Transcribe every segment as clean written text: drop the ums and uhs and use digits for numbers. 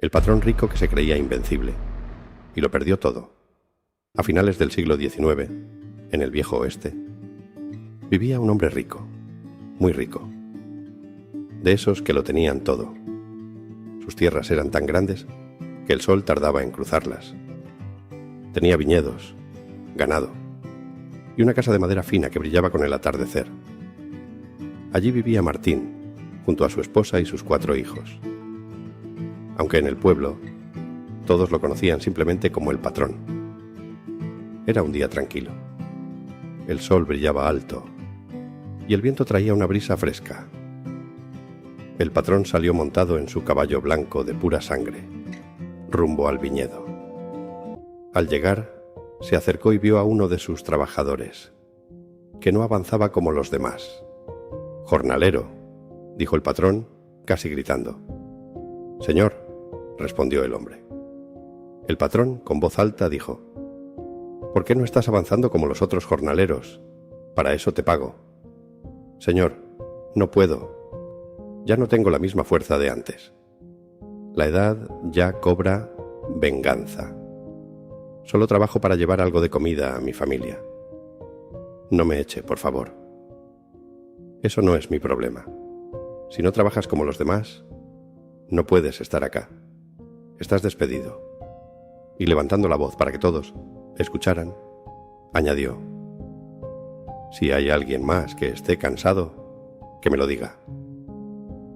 El patrón rico que se creía invencible, y lo perdió todo. A finales del siglo XIX, en el viejo oeste, vivía un hombre rico, muy rico, de esos que lo tenían todo. Sus tierras eran tan grandes que el sol tardaba en cruzarlas. Tenía viñedos, ganado y una casa de madera fina que brillaba con el atardecer. Allí vivía Martín, junto a su esposa y sus 4 hijos. Aunque en el pueblo todos lo conocían simplemente como el patrón. Era un día tranquilo. El sol brillaba alto y el viento traía una brisa fresca. El patrón salió montado en su caballo blanco de pura sangre, rumbo al viñedo. Al llegar, se acercó y vio a uno de sus trabajadores, que no avanzaba como los demás. «Jornalero», dijo el patrón, casi gritando. «Señor», respondió el hombre. El patrón, con voz alta, dijo: «¿Por qué no estás avanzando como los otros jornaleros? Para eso te pago». «Señor, no puedo. Ya no tengo la misma fuerza de antes. La edad ya cobra venganza. Solo trabajo para llevar algo de comida a mi familia. No me eche, por favor». «Eso no es mi problema. Si no trabajas como los demás, no puedes estar acá. Estás despedido». Y levantando la voz para que todos escucharan, añadió: «Si hay alguien más que esté cansado, que me lo diga».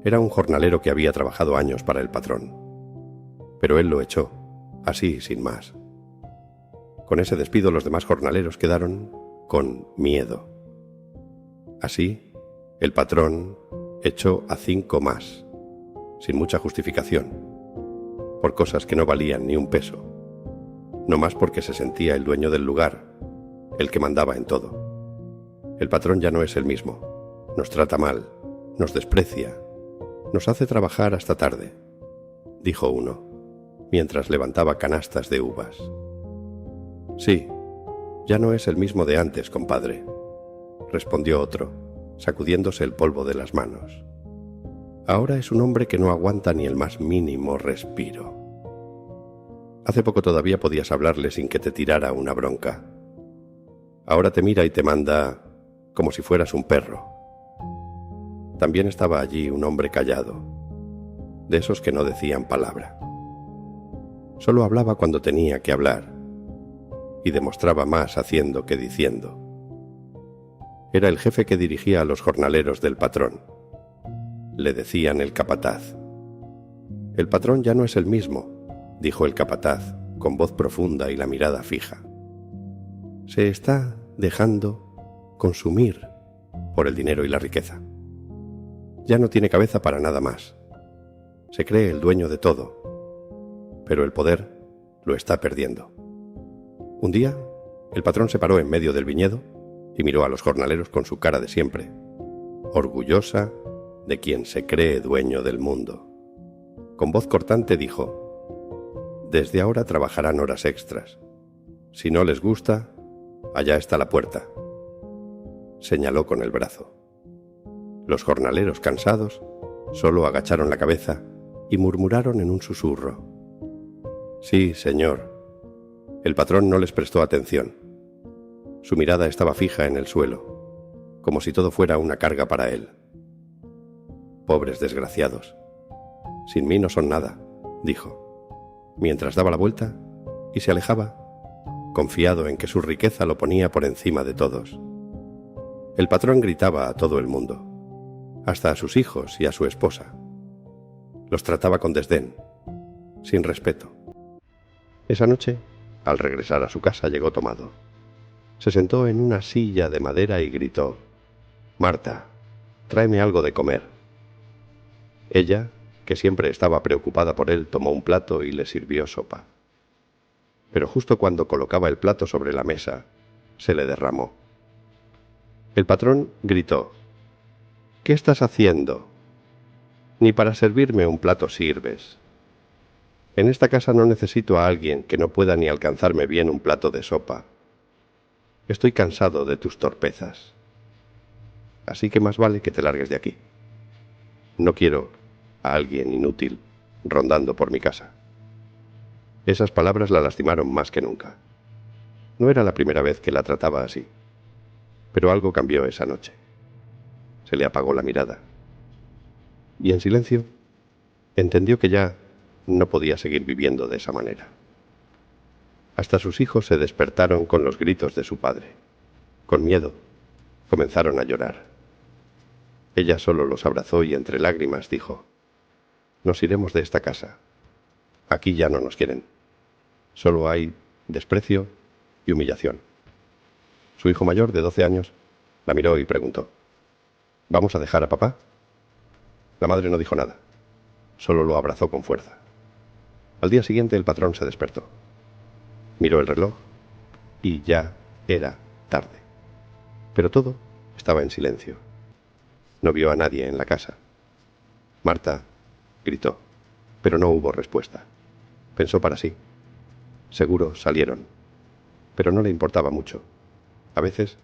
Era un jornalero que había trabajado años para el patrón, pero él lo echó, así sin más. Con ese despido los demás jornaleros quedaron con miedo. Así, el patrón echó a 5 más, sin mucha justificación, por cosas que no valían ni un peso, no más porque se sentía el dueño del lugar, el que mandaba en todo. El patrón ya no es el mismo, nos trata mal, nos desprecia, nos hace trabajar hasta tarde, dijo uno, mientras levantaba canastas de uvas. «Sí, ya no es el mismo de antes, compadre», respondió otro, sacudiéndose el polvo de las manos. «Ahora es un hombre que no aguanta ni el más mínimo respiro. Hace poco todavía podías hablarle sin que te tirara una bronca. Ahora te mira y te manda como si fueras un perro». También estaba allí un hombre callado, de esos que no decían palabra. Solo hablaba cuando tenía que hablar, y demostraba más haciendo que diciendo. Era el jefe que dirigía a los jornaleros del patrón. Le decían el capataz. «El patrón ya no es el mismo», dijo el capataz, con voz profunda y la mirada fija. «Se está dejando consumir por el dinero y la riqueza. Ya no tiene cabeza para nada más. Se cree el dueño de todo, pero el poder lo está perdiendo». Un día, el patrón se paró en medio del viñedo y miró a los jornaleros con su cara de siempre, orgullosa de quien se cree dueño del mundo. Con voz cortante dijo: «Desde ahora trabajarán horas extras. Si no les gusta, allá está la puerta». Señaló con el brazo. Los jornaleros, cansados, solo agacharon la cabeza y murmuraron en un susurro: «Sí, señor». El patrón no les prestó atención. Su mirada estaba fija en el suelo, como si todo fuera una carga para él. «Pobres desgraciados. Sin mí no son nada», dijo, mientras daba la vuelta y se alejaba, confiado en que su riqueza lo ponía por encima de todos. El patrón gritaba a todo el mundo, hasta a sus hijos y a su esposa. Los trataba con desdén, sin respeto. Esa noche, al regresar a su casa, llegó tomado. Se sentó en una silla de madera y gritó: «Marta, tráeme algo de comer». Ella, que siempre estaba preocupada por él, tomó un plato y le sirvió sopa. Pero justo cuando colocaba el plato sobre la mesa, se le derramó. El patrón gritó: «¿Qué estás haciendo? Ni para servirme un plato sirves. En esta casa no necesito a alguien que no pueda ni alcanzarme bien un plato de sopa. Estoy cansado de tus torpezas. Así que más vale que te largues de aquí. No quiero a alguien inútil rondando por mi casa. Esas palabras la lastimaron más que nunca. No era la primera vez que la trataba así, pero algo cambió esa noche. Se le apagó la mirada. Y en silencio, entendió que ya no podía seguir viviendo de esa manera. Hasta sus hijos se despertaron con los gritos de su padre. Con miedo, comenzaron a llorar. Ella solo los abrazó y entre lágrimas dijo: «Nos iremos de esta casa. Aquí ya no nos quieren. Solo hay desprecio y humillación». Su hijo mayor, de 12 años, la miró y preguntó: «¿Vamos a dejar a papá?». La madre no dijo nada, solo lo abrazó con fuerza. Al día siguiente el patrón se despertó. Miró el reloj y ya era tarde. Pero todo estaba en silencio. No vio a nadie en la casa. «Marta», gritó, pero no hubo respuesta. Pensó para sí. Seguro salieron, pero no le importaba mucho. A veces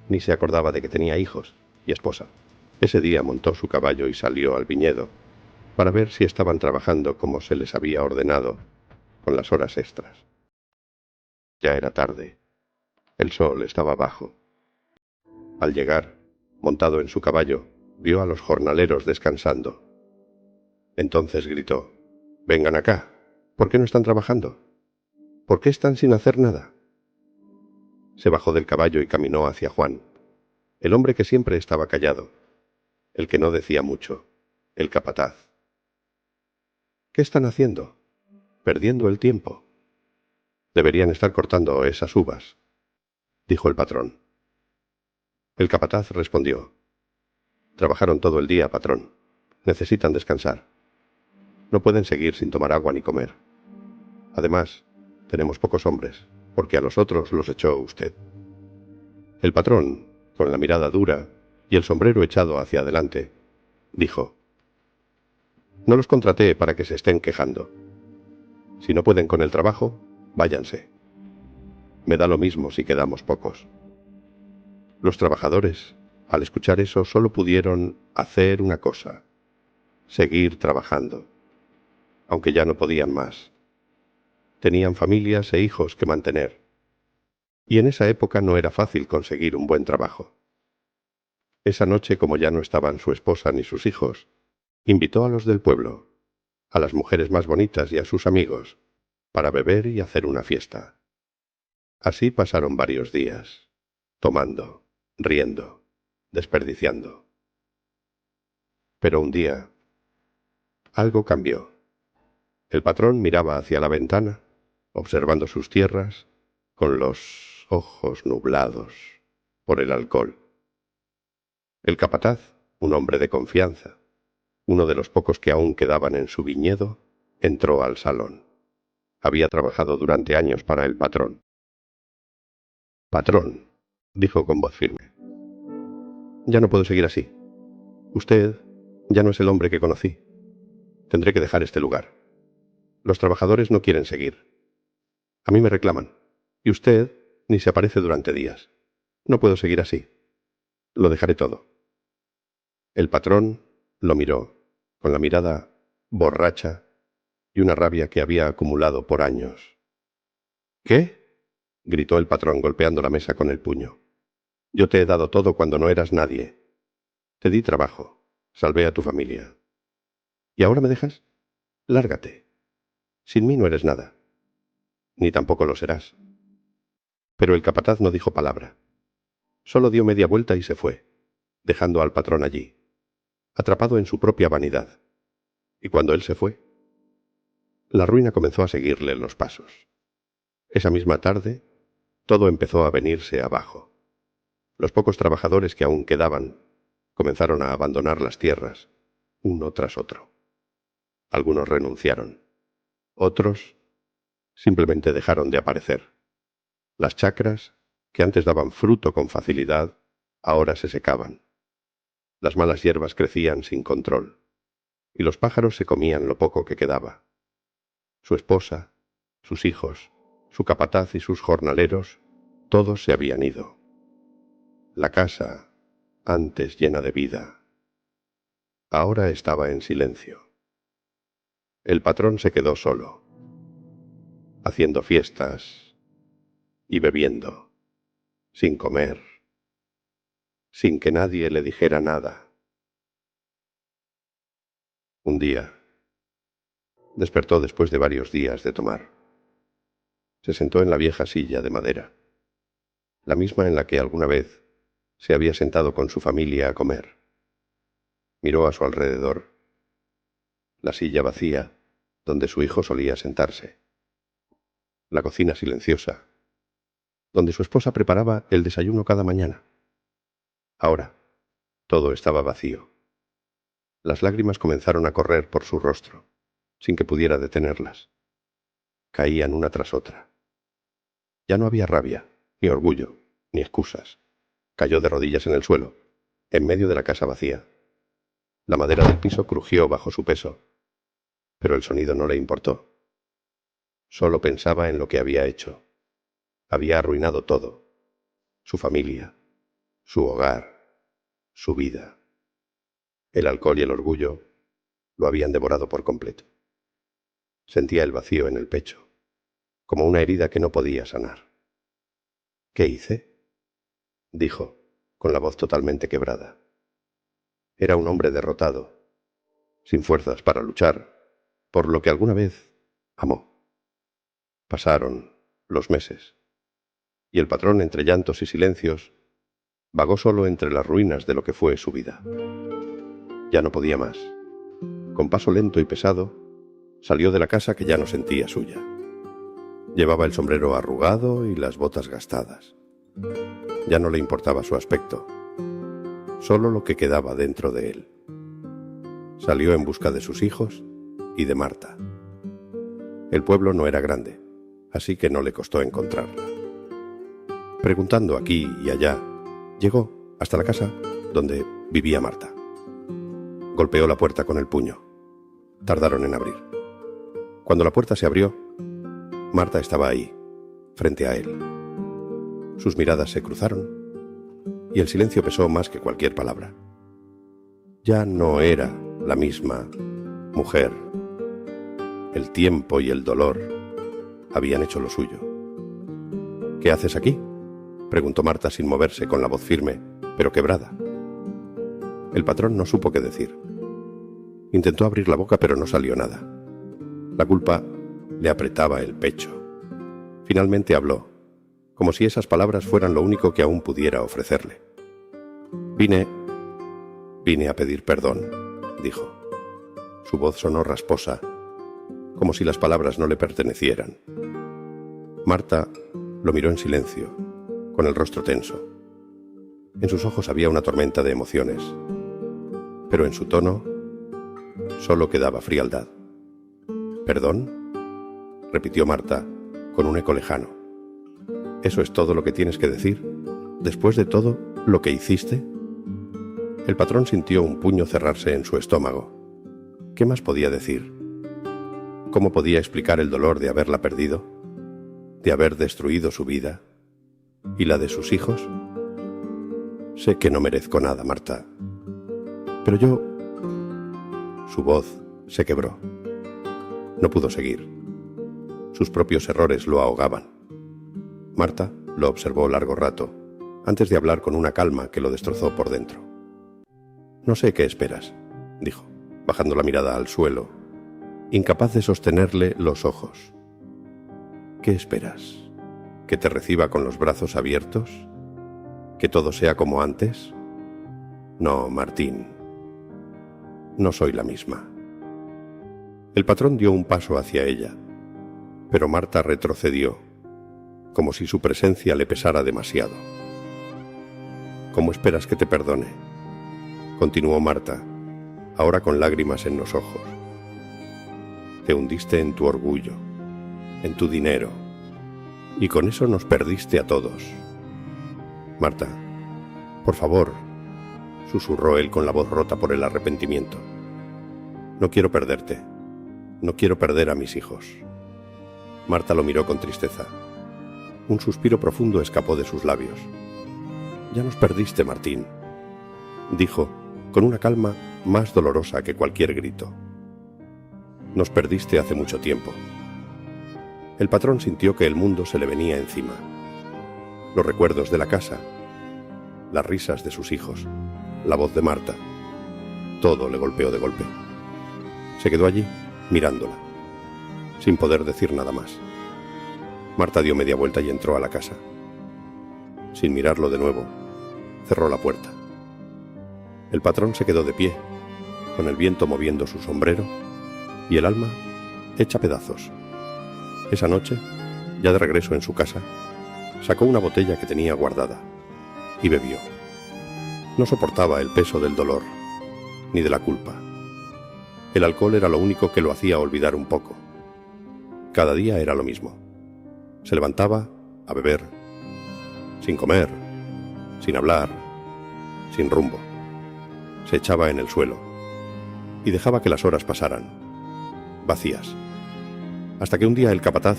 ni se acordaba de que tenía hijos y esposa. Ese día montó su caballo y salió al viñedo para ver si estaban trabajando como se les había ordenado, con las horas extras. Ya era tarde. El sol estaba bajo. Al llegar, montado en su caballo, vio a los jornaleros descansando. Entonces gritó: «Vengan acá. ¿Por qué no están trabajando? ¿Por qué están sin hacer nada?». Se bajó del caballo y caminó hacia Juan, el hombre que siempre estaba callado, el que no decía mucho, el capataz. «¿Qué están haciendo? Perdiendo el tiempo. Deberían estar cortando esas uvas», dijo el patrón. El capataz respondió: «Trabajaron todo el día, patrón. Necesitan descansar. No pueden seguir sin tomar agua ni comer. Además, tenemos pocos hombres, porque a los otros los echó usted». El patrón, con la mirada dura y el sombrero echado hacia adelante, dijo: «No los contraté para que se estén quejando. Si no pueden con el trabajo, váyanse. Me da lo mismo si quedamos pocos». Los trabajadores, al escuchar eso, solo pudieron hacer una cosa: seguir trabajando, aunque ya no podían más. Tenían familias e hijos que mantener, y en esa época no era fácil conseguir un buen trabajo. Esa noche, como ya no estaban su esposa ni sus hijos, invitó a los del pueblo, a las mujeres más bonitas y a sus amigos, para beber y hacer una fiesta. Así pasaron varios días, tomando, riendo, desperdiciando. Pero un día, algo cambió. El patrón miraba hacia la ventana, observando sus tierras, con los ojos nublados por el alcohol. El capataz, un hombre de confianza, uno de los pocos que aún quedaban en su viñedo, entró al salón. Había trabajado durante años para el patrón. «Patrón», dijo con voz firme, «ya no puedo seguir así. Usted ya no es el hombre que conocí. Tendré que dejar este lugar. Los trabajadores no quieren seguir. A mí me reclaman, y usted ni se aparece durante días. No puedo seguir así. Lo dejaré todo». El patrón lo miró, con la mirada borracha y una rabia que había acumulado por años. «¿Qué?», gritó el patrón golpeando la mesa con el puño. «Yo te he dado todo cuando no eras nadie. Te di trabajo, salvé a tu familia. ¿Y ahora me dejas? Lárgate. Sin mí no eres nada. Ni tampoco lo serás». Pero el capataz no dijo palabra. Solo dio media vuelta y se fue, dejando al patrón allí, atrapado en su propia vanidad. Y cuando él se fue, la ruina comenzó a seguirle los pasos. Esa misma tarde, todo empezó a venirse abajo. Los pocos trabajadores que aún quedaban comenzaron a abandonar las tierras, uno tras otro. Algunos renunciaron. Otros simplemente dejaron de aparecer. Las chacras, que antes daban fruto con facilidad, ahora se secaban. Las malas hierbas crecían sin control, y los pájaros se comían lo poco que quedaba. Su esposa, sus hijos, su capataz y sus jornaleros, todos se habían ido. La casa, antes llena de vida, ahora estaba en silencio. el patrón se quedó solo, haciendo fiestas y bebiendo, sin comer, sin que nadie le dijera nada. Un día, despertó después de varios días de tomar. Se sentó en la vieja silla de madera, la misma en la que alguna vez se había sentado con su familia a comer. Miró a su alrededor, la silla vacía, donde su hijo solía sentarse, la cocina silenciosa, donde su esposa preparaba el desayuno cada mañana. Ahora, todo estaba vacío. Las lágrimas comenzaron a correr por su rostro, sin que pudiera detenerlas. Caían una tras otra. Ya no había rabia, ni orgullo, ni excusas. Cayó de rodillas en el suelo, en medio de la casa vacía. La madera del piso crujió bajo su peso, pero el sonido no le importó. Solo pensaba en lo que había hecho. Había arruinado todo: su familia, su hogar, su vida. El alcohol y el orgullo lo habían devorado por completo. Sentía el vacío en el pecho, como una herida que no podía sanar. ¿Qué hice?, dijo, con la voz totalmente quebrada. Era un hombre derrotado, sin fuerzas para luchar por lo que alguna vez amó. Pasaron los meses, y el patrón, entre llantos y silencios, vagó solo entre las ruinas de lo que fue su vida. Ya no podía más. Con paso lento y pesado, salió de la casa que ya no sentía suya. Llevaba el sombrero arrugado y las botas gastadas. Ya no le importaba su aspecto, solo lo que quedaba dentro de él. Salió en busca de sus hijos y de Marta. El pueblo no era grande, así que no le costó encontrarla. Preguntando aquí y allá, llegó hasta la casa donde vivía Marta. Golpeó la puerta con el puño. Tardaron en abrir. Cuando la puerta se abrió, Marta estaba ahí, frente a él. Sus miradas se cruzaron y el silencio pesó más que cualquier palabra. Ya no era la misma mujer. El tiempo y el dolor habían hecho lo suyo. ¿Qué haces aquí?, preguntó Marta sin moverse, con la voz firme, pero quebrada. El patrón no supo qué decir. Intentó abrir la boca, pero no salió nada. La culpa le apretaba el pecho. Finalmente habló, como si esas palabras fueran lo único que aún pudiera ofrecerle. Vine a pedir perdón, dijo. Su voz sonó rasposa, como si las palabras no le pertenecieran. Marta lo miró en silencio, con el rostro tenso. En sus ojos había una tormenta de emociones, pero en su tono solo quedaba frialdad. ¿Perdón?, repitió Marta, con un eco lejano. ¿Eso es todo lo que tienes que decir, después de todo lo que hiciste? El patrón sintió un puño cerrarse en su estómago. ¿Qué más podía decir? ¿Cómo podía explicar el dolor de haberla perdido, de haber destruido su vida y la de sus hijos? Sé que no merezco nada, Marta, pero yo... Su voz se quebró. No pudo seguir. Sus propios errores lo ahogaban. Marta lo observó largo rato, antes de hablar con una calma que lo destrozó por dentro. No sé qué esperas, dijo, bajando la mirada al suelo, incapaz de sostenerle los ojos. ¿Qué esperas? ¿Que te reciba con los brazos abiertos? ¿Que todo sea como antes? No, Martín. No soy la misma. El patrón dio un paso hacia ella, pero Marta retrocedió, como si su presencia le pesara demasiado. ¿Cómo esperas que te perdone?, continuó Marta, ahora con lágrimas en los ojos. Te hundiste en tu orgullo, en tu dinero, y con eso nos perdiste a todos. Marta, por favor, susurró él con la voz rota por el arrepentimiento. No quiero perderte. No quiero perder a mis hijos. Marta lo miró con tristeza. Un suspiro profundo escapó de sus labios. Ya nos perdiste, Martín, dijo, con una calma más dolorosa que cualquier grito. Nos perdiste hace mucho tiempo. El patrón sintió que el mundo se le venía encima. Los recuerdos de la casa, las risas de sus hijos, la voz de Marta, todo le golpeó de golpe. Se quedó allí, mirándola, sin poder decir nada más. Marta dio media vuelta y entró a la casa. Sin mirarlo de nuevo, cerró la puerta. El patrón se quedó de pie, con el viento moviendo su sombrero y el alma hecha pedazos. Esa noche, ya de regreso en su casa, sacó una botella que tenía guardada y bebió. No soportaba el peso del dolor, ni de la culpa. El alcohol era lo único que lo hacía olvidar un poco. Cada día era lo mismo. Se levantaba a beber, sin comer, sin hablar, sin rumbo. Se echaba en el suelo y dejaba que las horas pasaran, vacías. Hasta que un día el capataz,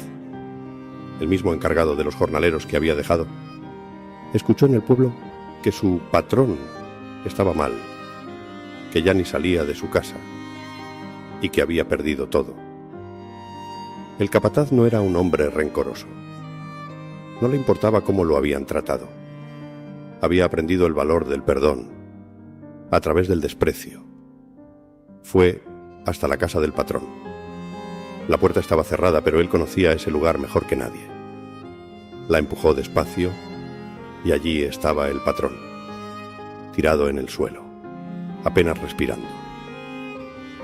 el mismo encargado de los jornaleros que había dejado, escuchó en el pueblo que su patrón estaba mal, que ya ni salía de su casa y que había perdido todo. El capataz no era un hombre rencoroso. No le importaba cómo lo habían tratado. Había aprendido el valor del perdón a través del desprecio. Fue hasta la casa del patrón. La puerta estaba cerrada, pero él conocía ese lugar mejor que nadie. La empujó despacio y allí estaba el patrón, tirado en el suelo, apenas respirando.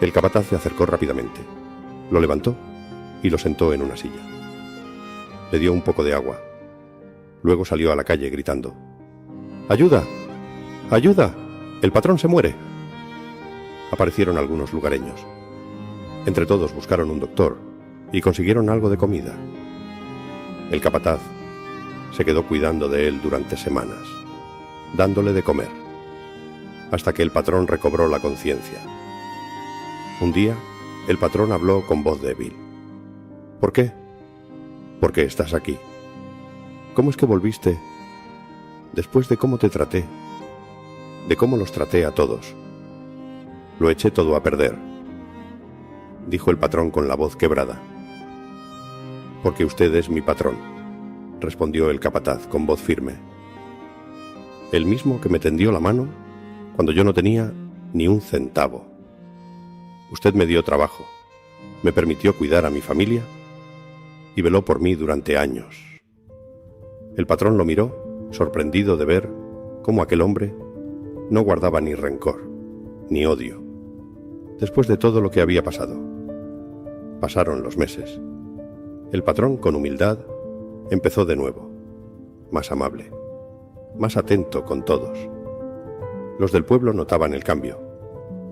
El capataz se acercó rápidamente, lo levantó y lo sentó en una silla. Le dio un poco de agua. Luego salió a la calle gritando: ¡Ayuda! ¡Ayuda! ¡El patrón se muere! Aparecieron algunos lugareños. Entre todos buscaron un doctor y consiguieron algo de comida. El capataz se quedó cuidando de él durante semanas, dándole de comer, hasta que el patrón recobró la conciencia. Un día, el patrón habló con voz débil. ¿Por qué? ¿Por qué estás aquí? ¿Cómo es que volviste? Después de cómo te traté, de cómo los traté a todos. Lo eché todo a perder, dijo el patrón con la voz quebrada. Porque usted es mi patrón, respondió el capataz con voz firme. El mismo que me tendió la mano cuando yo no tenía ni un centavo. Usted me dio trabajo, me permitió cuidar a mi familia y veló por mí durante años. El patrón lo miró, sorprendido de ver cómo aquel hombre no guardaba ni rencor, ni odio, después de todo lo que había pasado. Pasaron los meses. El patrón, con humildad, empezó de nuevo, más amable, más atento con todos. Los del pueblo notaban el cambio.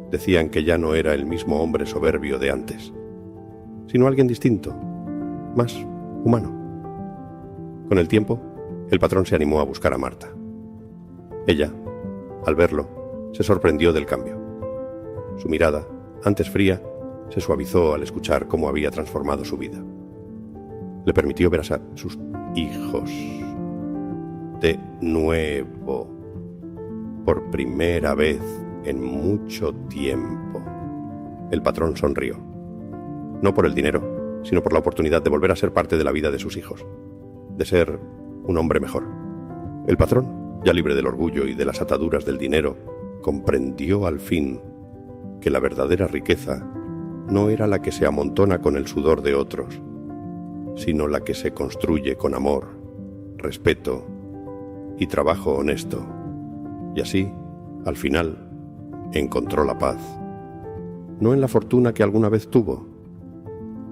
Decían que ya no era el mismo hombre soberbio de antes, sino alguien distinto, más humano. Con el tiempo, el patrón se animó a buscar a Marta. Ella, al verlo, se sorprendió del cambio. Su mirada, antes fría, se suavizó al escuchar cómo había transformado su vida. Le permitió ver a sus hijos de nuevo, por primera vez en mucho tiempo. El patrón sonrió. No por el dinero, sino por la oportunidad de volver a ser parte de la vida de sus hijos, de ser un hombre mejor. El patrón, ya libre del orgullo y de las ataduras del dinero, comprendió al fin que la verdadera riqueza no era la que se amontona con el sudor de otros, sino la que se construye con amor, respeto y trabajo honesto. Y así, al final, encontró la paz, no en la fortuna que alguna vez tuvo,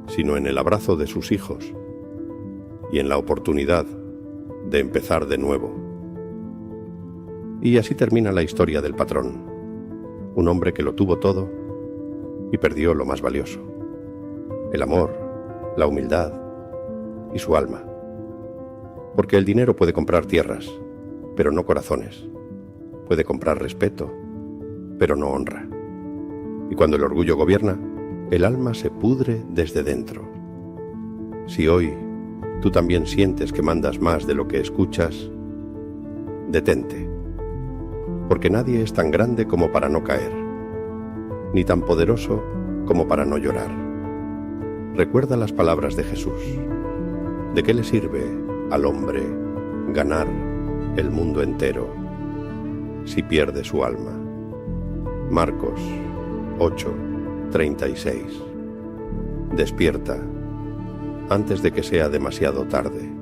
sino en el abrazo de sus hijos y en la oportunidad de empezar de nuevo. Y así termina la historia del patrón, un hombre que lo tuvo todo y perdió lo más valioso: el amor, la humildad y su alma. Porque el dinero puede comprar tierras, pero no corazones. Puede comprar respeto, pero no honra. Y cuando el orgullo gobierna, el alma se pudre desde dentro. Si hoy tú también sientes que mandas más de lo que escuchas, detente, porque nadie es tan grande como para no caer, ni tan poderoso como para no llorar. Recuerda las palabras de Jesús. ¿De qué le sirve al hombre ganar el mundo entero si pierde su alma? Marcos 8:36. Despierta antes de que sea demasiado tarde.